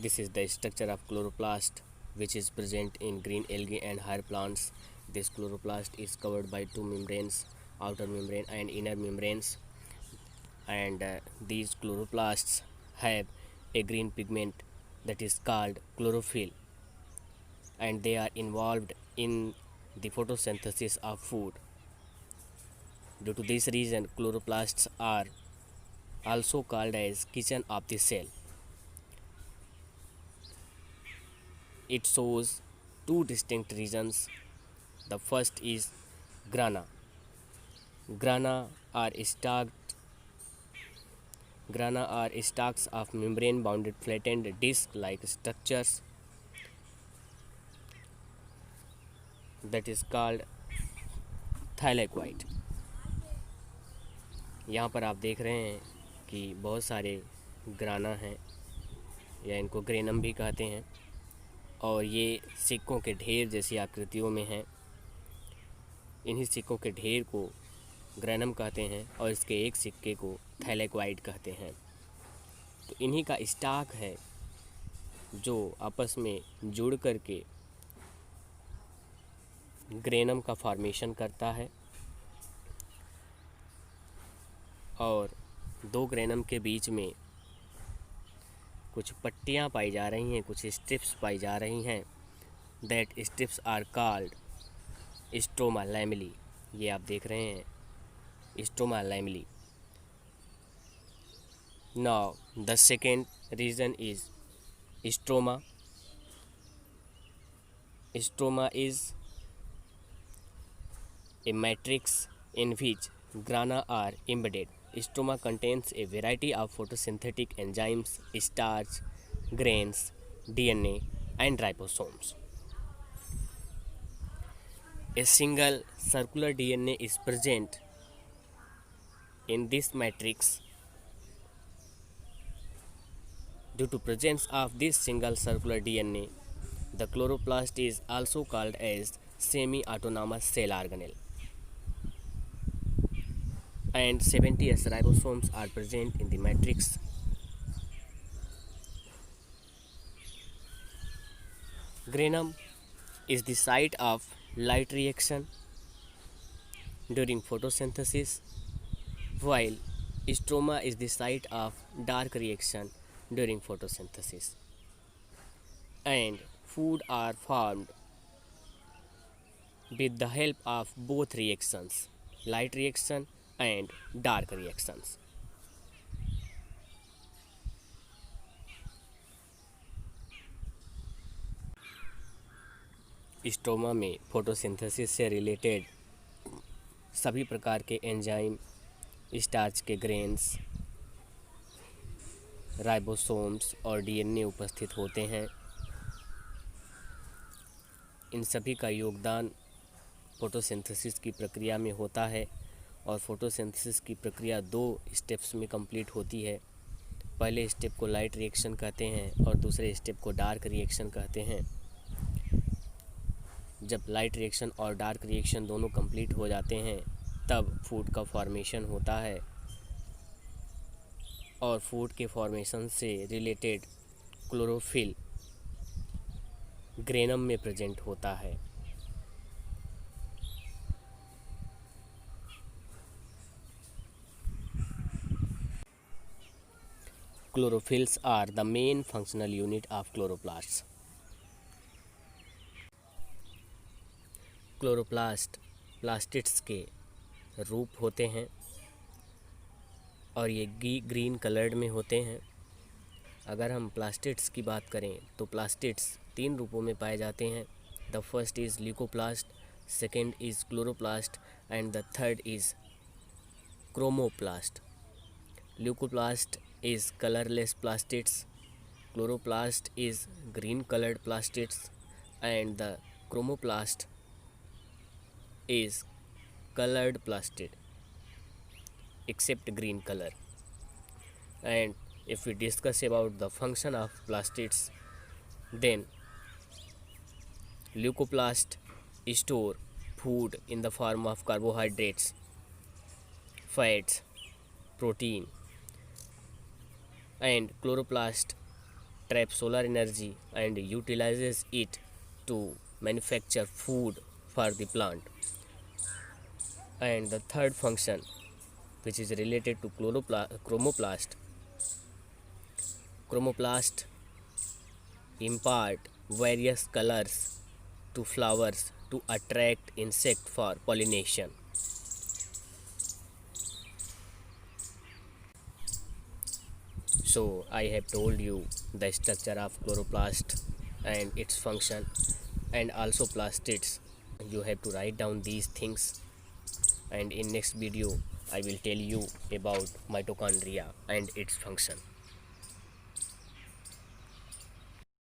This is the structure of chloroplast, which is present in green algae and higher plants. This chloroplast is covered by two membranes, outer membrane and inner membranes, and these chloroplasts have a green pigment that is called chlorophyll, and they are involved in the photosynthesis of food. Due to this reason, chloroplasts are also called as kitchen of the cell. It shows two distinct regions. The first is grana. Grana are stalks of membrane bounded flattened disc like structures that is called thylakoid. यहाँ पर आप देख रहे हैं कि बहुत सारे ग्राना हैं, या इनको ग्रेनम भी कहते हैं, और ये सिक्कों के ढेर जैसी आकृतियों में हैं। इन्हीं सिक्कों के ढेर को ग्रेनम कहते हैं और इसके एक सिक्के को थैलेक्वाइड कहते हैं। तो इन्हीं का स्टॉक है जो आपस में जुड़ करके ग्रेनम का फॉर्मेशन करता है, और दो ग्रेनम के बीच में कुछ पट्टियाँ पाई जा रही हैं, कुछ स्ट्रिप्स पाई जा रही हैं। That strips are called stroma lamellae. ये आप देख रहे हैं stroma lamellae. Now the second region is stroma. Stroma is a matrix in which grana are embedded. Stroma contains a variety of photosynthetic enzymes, starch, grains, DNA, and ribosomes. A single circular DNA is present in this matrix. Due to presence of this single circular DNA, the chloroplast is also called as semi-autonomous cell organelle. And 70 S ribosomes are present in the matrix. Granum is the site of light reaction during photosynthesis, while stroma is the site of dark reaction during photosynthesis. And food are formed with the help of both reactions, light reaction and dark reactions. Stoma में photosynthesis से related सभी प्रकार के enzyme, starch के grains, ribosomes और DNA उपस्थित होते हैं। इन सभी का योगदान फोटोसिंथेसिस की प्रक्रिया में होता है, और फोटोसिंथेसिस की प्रक्रिया दो स्टेप्स में कंप्लीट होती है। पहले स्टेप को लाइट रिएक्शन कहते हैं और दूसरे स्टेप को डार्क रिएक्शन कहते हैं। जब लाइट रिएक्शन और डार्क रिएक्शन दोनों कंप्लीट हो जाते हैं तब फूड का फॉर्मेशन होता है, और फूड के फॉर्मेशन से रिलेटेड क्लोरोफिल ग्रेनम में प्रेजेंट होता है। Chlorophylls are the main functional unit of chloroplasts. Chloroplast plastids के रूप होते हैं और ये ग्रीन कलर्ड में होते हैं। अगर हम प्लास्टिड्स की बात करें तो प्लास्टिड्स तीन रूपों में पाए जाते हैं। The first is leucoplast, second is chloroplast and the third is chromoplast. Leucoplast is colorless plastids, chloroplast is green colored plastids, and the chromoplast is colored plastid except green color. And if we discuss about the function of plastids, then leucoplast store food in the form of carbohydrates, fats, protein, and chloroplast traps solar energy and utilizes it to manufacture food for the plant. And the third function, which is related to chromoplast. Chromoplast impart various colors to flowers to attract insect for pollination. So I have told you the structure of chloroplast and its function, and also plastids. You have to write down these things, and in next video I will tell you about mitochondria and its function.